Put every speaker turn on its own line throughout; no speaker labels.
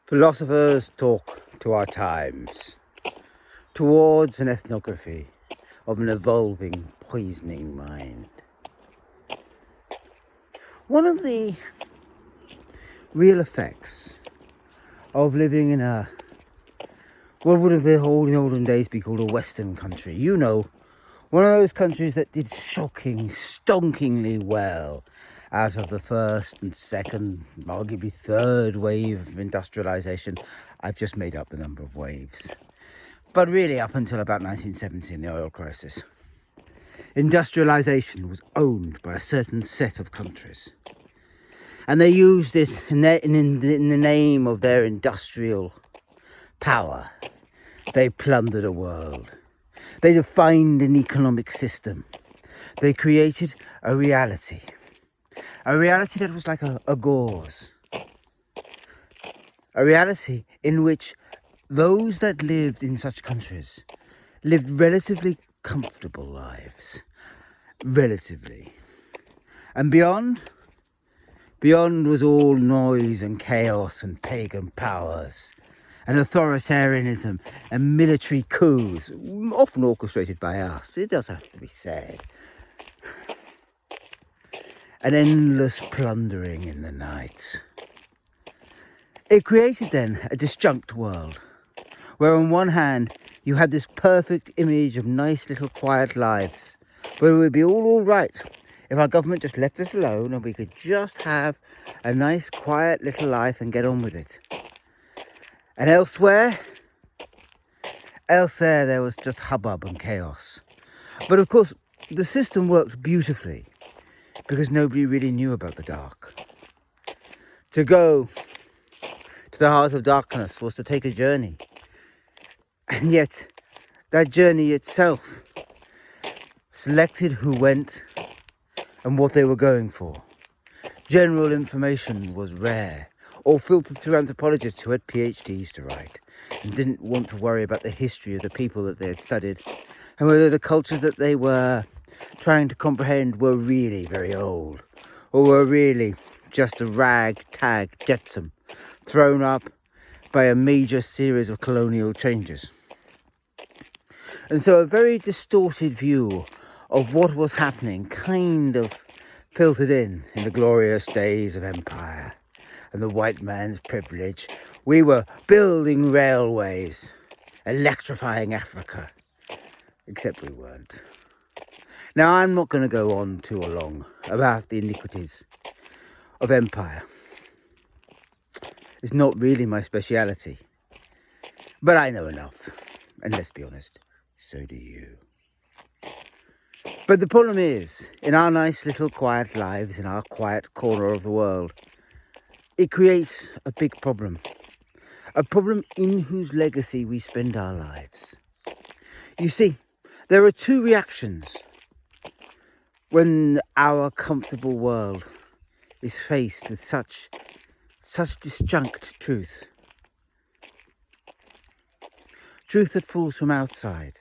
Philosophers talk to our times towards an ethnography of an evolving, poisoning mind. One of the real effects of living in what would have been in olden days be called a Western country. One of those countries that did stonkingly well out of the first and second, arguably third wave of industrialization. I've just made up the number of waves. But really up until about 1970 in the oil crisis. Industrialization was owned by a certain set of countries. And they used it in the name of their industrial power. They plundered a world. They defined an economic system. They created a reality that was like a gauze. A reality in which those that lived in such countries lived relatively comfortable lives. Relatively. And beyond was all noise and chaos and pagan powers and authoritarianism and military coups, often orchestrated by us, it does have to be said. An endless plundering in the night. It created then a disjunct world, where on one hand you had this perfect image of nice little quiet lives, where it would be all right if our government just left us alone and we could just have a nice quiet little life and get on with it. And elsewhere there was just hubbub and chaos. But of course, the system worked beautifully because nobody really knew about the dark. To go to the heart of darkness was to take a journey. And yet, that journey itself selected who went and what they were going for. General information was rare, or filtered through anthropologists who had PhDs to write and didn't want to worry about the history of the people that they had studied and whether the cultures that they were trying to comprehend were really very old or were really just a ragtag jetsam thrown up by a major series of colonial changes. And so a very distorted view of what was happening kind of filtered in the glorious days of empire and the white man's privilege. We were building railways, electrifying Africa, except we weren't. Now, I'm not going to go on too long about the iniquities of empire. It's not really my speciality, but I know enough, and let's be honest, so do you. But the problem is, in our nice little quiet lives, in our quiet corner of the world, it creates a big problem. A problem in whose legacy we spend our lives. You see, there are two reactions when our comfortable world is faced with such disjunct truth. Truth that falls from outside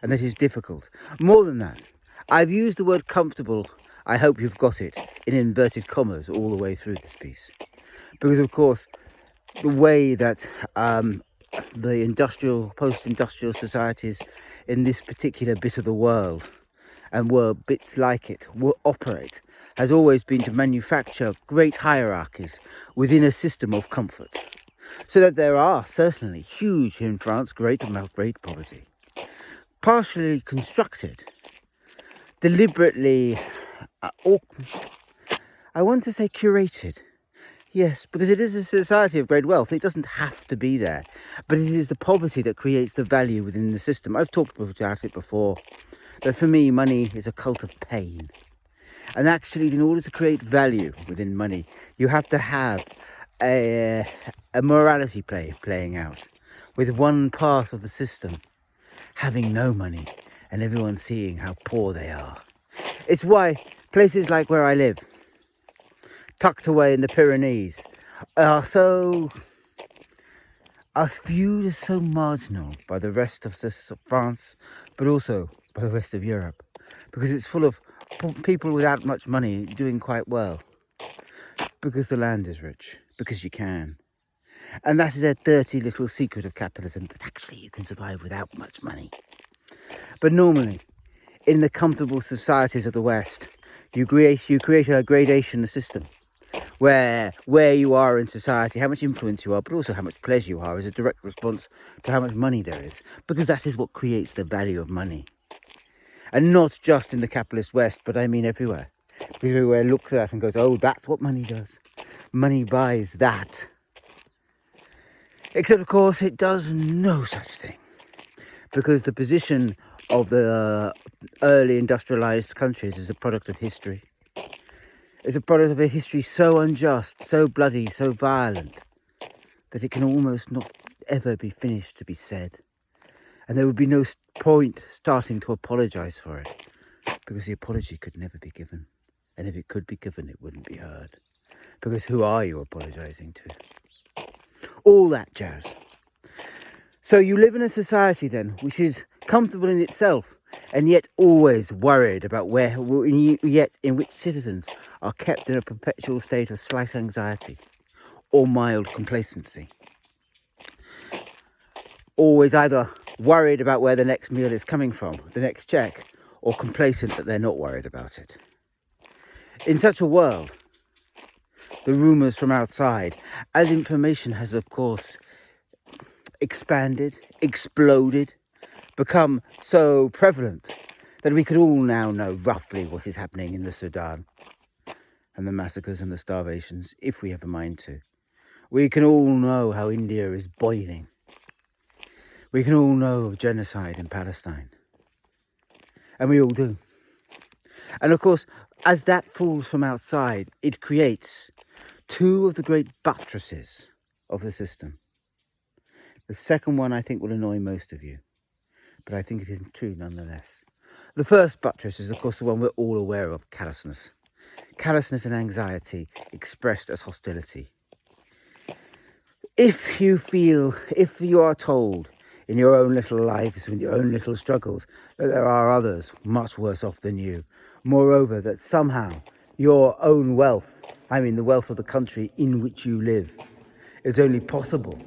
and that is difficult. More than that, I've used the word comfortable, I hope you've got it, in inverted commas all the way through this piece. Because of course, the way that the post-industrial societies in this particular bit of the world and bits like it will operate has always been to manufacture great hierarchies within a system of comfort. So that there are certainly huge in France, great poverty. Partially constructed, deliberately, I want to say curated. Yes, because it is a society of great wealth. It doesn't have to be there. But it is the poverty that creates the value within the system. I've talked about it before. That for me, money is a cult of pain. And actually, in order to create value within money, you have to have a morality playing out. With one part of the system having no money and everyone seeing how poor they are. It's why places like where I live, tucked away in the Pyrenees, are viewed as so marginal by the rest of France, but also by the rest of Europe, because it's full of people without much money doing quite well, because the land is rich, because you can. And that is a dirty little secret of capitalism, that actually you can survive without much money. But normally, in the comfortable societies of the West, you create a gradation system where you are in society, how much influence you are, but also how much pleasure you are, is a direct response to how much money there is, because that is what creates the value of money. And not just in the capitalist West, but I mean everywhere. Everywhere looks at that and goes, oh, that's what money does. Money buys that. Except, of course, it does no such thing. Because the position of the early industrialized countries is a product of history. It's a product of a history so unjust, so bloody, so violent, that it can almost not ever be finished to be said. And there would be no point starting to apologise for it, because the apology could never be given. And if it could be given, it wouldn't be heard. Because who are you apologising to? All that jazz. So you live in a society then, which is comfortable in itself, and yet always worried about yet in which citizens are kept in a perpetual state of slight anxiety or mild complacency. Always either worried about where the next meal is coming from, the next check, or complacent that they're not worried about it. In such a world, the rumours from outside, as information has of course expanded, exploded, become so prevalent that we could all now know roughly what is happening in the Sudan and the massacres and the starvations, if we have a mind to. We can all know how India is boiling. We can all know of genocide in Palestine. And we all do. And of course, as that falls from outside, it creates two of the great buttresses of the system. The second one I think will annoy most of you, but I think it is true nonetheless. The first buttress is, of course, the one we're all aware of, callousness. Callousness and anxiety expressed as hostility. If you are told in your own little lives, with your own little struggles, that there are others much worse off than you, moreover, that somehow your own wealth, I mean the wealth of the country in which you live, is only possible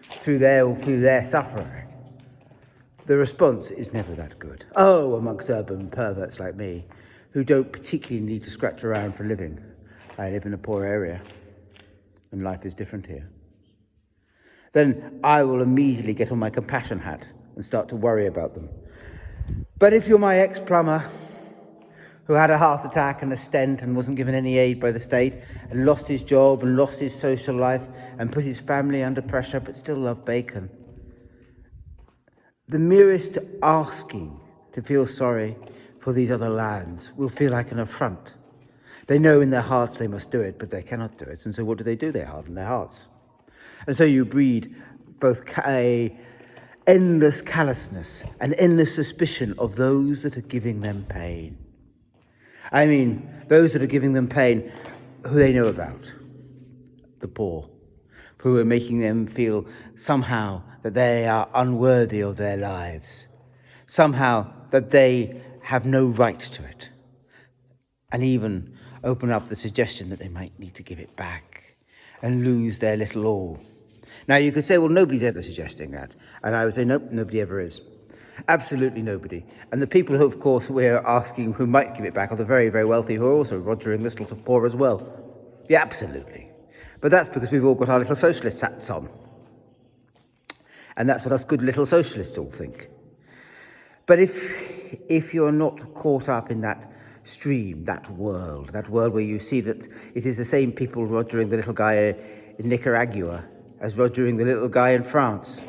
through their suffering, the response is never that good. Oh, amongst urban perverts like me, who don't particularly need to scratch around for a living. I live in a poor area, and life is different here. Then I will immediately get on my compassion hat and start to worry about them. But if you're my ex-plumber, who had a heart attack and a stent and wasn't given any aid by the state, and lost his job and lost his social life and put his family under pressure but still loved bacon, the merest asking to feel sorry for these other lands will feel like an affront. They know in their hearts they must do it, but they cannot do it. And so what do? They harden their hearts. And so you breed both a endless callousness and endless suspicion of those that are giving them pain. I mean, those that are giving them pain, who they know about, the poor, who are making them feel somehow that they are unworthy of their lives, somehow that they have no right to it, and even open up the suggestion that they might need to give it back and lose their little all. Now, you could say, well, nobody's ever suggesting that. And I would say, nope, nobody ever is. Absolutely nobody. And the people who, of course, we're asking who might give it back are the very, very wealthy, who are also rogering this lot of poor as well. Yeah, absolutely. But that's because we've all got our little socialist hats on. And that's what us good little socialists all think. But if you're not caught up in that stream, that world where you see that it is the same people rogering the little guy in Nicaragua as rogering the little guy in France,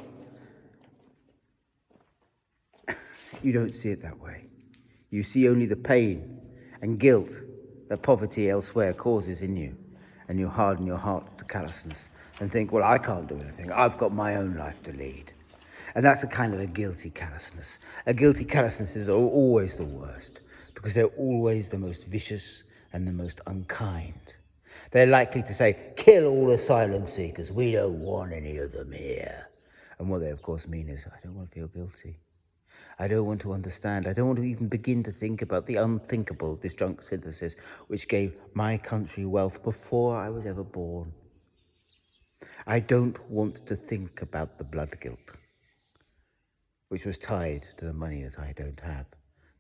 you don't see it that way. You see only the pain and guilt that poverty elsewhere causes in you, and you harden your heart to callousness and think, well, I can't do anything. I've got my own life to lead. And that's a kind of a guilty callousness. A guilty callousness is always the worst, because they're always the most vicious and the most unkind. They're likely to say, kill all asylum seekers, we don't want any of them here. And what they of course mean is, I don't want to feel guilty. I don't want to understand. I don't want to even begin to think about the unthinkable disjunct synthesis which gave my country wealth before I was ever born. I don't want to think about the blood guilt, which was tied to the money that I don't have,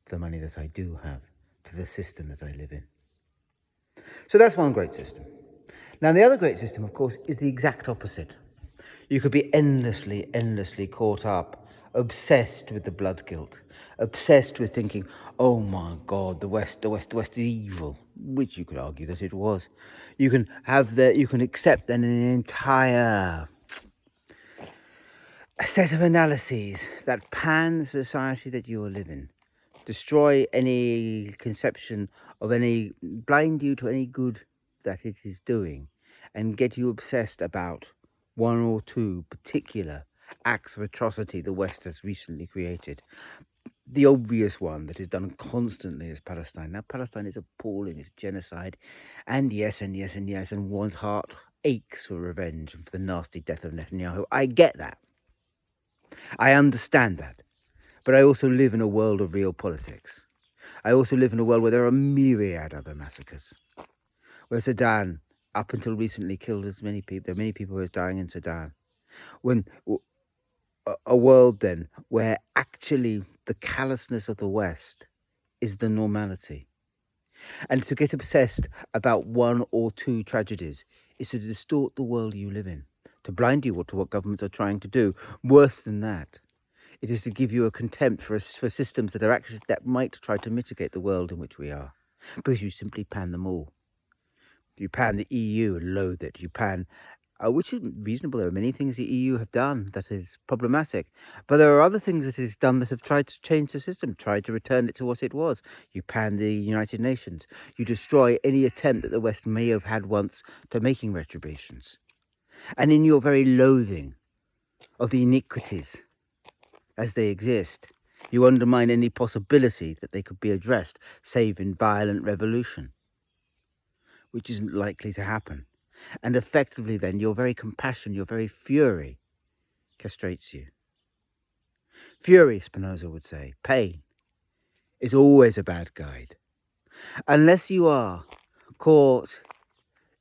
to the money that I do have, to the system that I live in. So that's one great system. Now, the other great system, of course, is the exact opposite. You could be endlessly caught up, obsessed with the blood guilt, obsessed with thinking, oh my God, the West is evil, which you could argue that it was. You can accept then an entire set of analyses that pan the society that you are living, destroy any conception of any, blind you to any good that it is doing, and get you obsessed about one or two particular acts of atrocity the West has recently created. The obvious one that is done constantly is Palestine. Now, Palestine is appalling, it's genocide, and yes, and one's heart aches for revenge and for the nasty death of Netanyahu. I get that. I understand that. But I also live in a world of real politics. I also live in a world where there are myriad other massacres. Where Sudan, up until recently, killed as many people. There are many people who are dying in Sudan. When a world then where actually the callousness of the West is the normality. And to get obsessed about one or two tragedies is to distort the world you live in, to blind you to what governments are trying to do. Worse than that, it is to give you a contempt for systems that might try to mitigate the world in which we are, because you simply pan them all. You pan the EU and loathe it. You pan, which is reasonable. There are many things the EU have done that is problematic, but there are other things that it has done that have tried to change the system, tried to return it to what it was. You pan the United Nations. You destroy any attempt that the West may have had once to making retributions. And in your very loathing of the iniquities as they exist, you undermine any possibility that they could be addressed, save in violent revolution, which isn't likely to happen. And effectively then, your very compassion, your very fury, castrates you. Fury, Spinoza would say, pain, is always a bad guide. Unless you are caught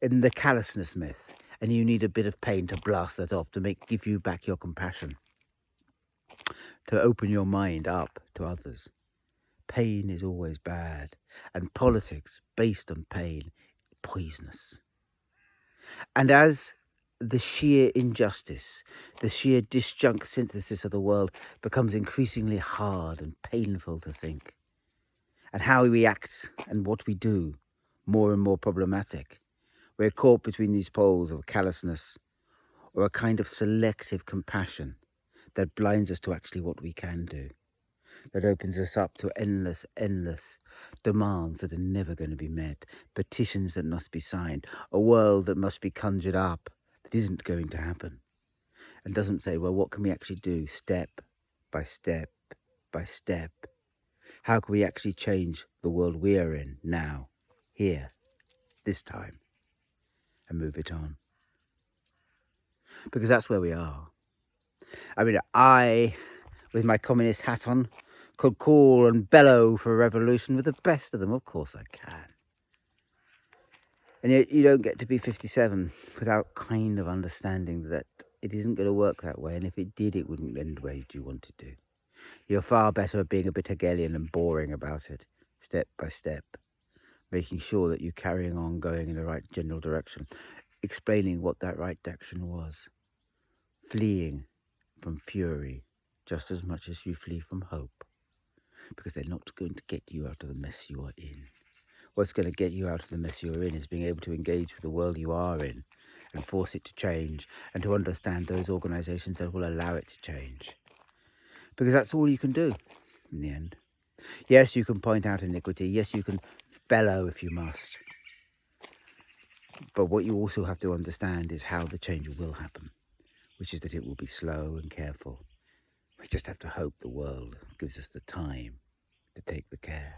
in the callousness myth, and you need a bit of pain to blast that off, to give you back your compassion, to open your mind up to others. Pain is always bad, and politics based on pain, poisonous. And as the sheer injustice, the sheer disjunct synthesis of the world becomes increasingly hard and painful to think, and how we act and what we do more and more problematic, we're caught between these poles of callousness or a kind of selective compassion that blinds us to actually what we can do, that opens us up to endless demands that are never going to be met, petitions that must be signed, a world that must be conjured up that isn't going to happen, and doesn't say, well, what can we actually do step by step by step? How can we actually change the world we are in now, here, this time, and move it on? Because that's where we are. I mean, I, with my communist hat on, could call and bellow for a revolution with the best of them. Of course I can. And yet you don't get to be 57 without kind of understanding that it isn't going to work that way. And if it did, it wouldn't end the way you want it to. You're far better at being a bit Hegelian and boring about it, step by step, making sure that you're carrying on going in the right general direction, explaining what that right direction was, fleeing from fury just as much as you flee from hope, because they're not going to get you out of the mess you are in. What's going to get you out of the mess you're in is being able to engage with the world you are in and force it to change, and to understand those organisations that will allow it to change. Because that's all you can do in the end. Yes, you can point out iniquity. Yes, you can bellow if you must. But what you also have to understand is how the change will happen, which is that it will be slow and careful. We just have to hope the world gives us the time to take the care.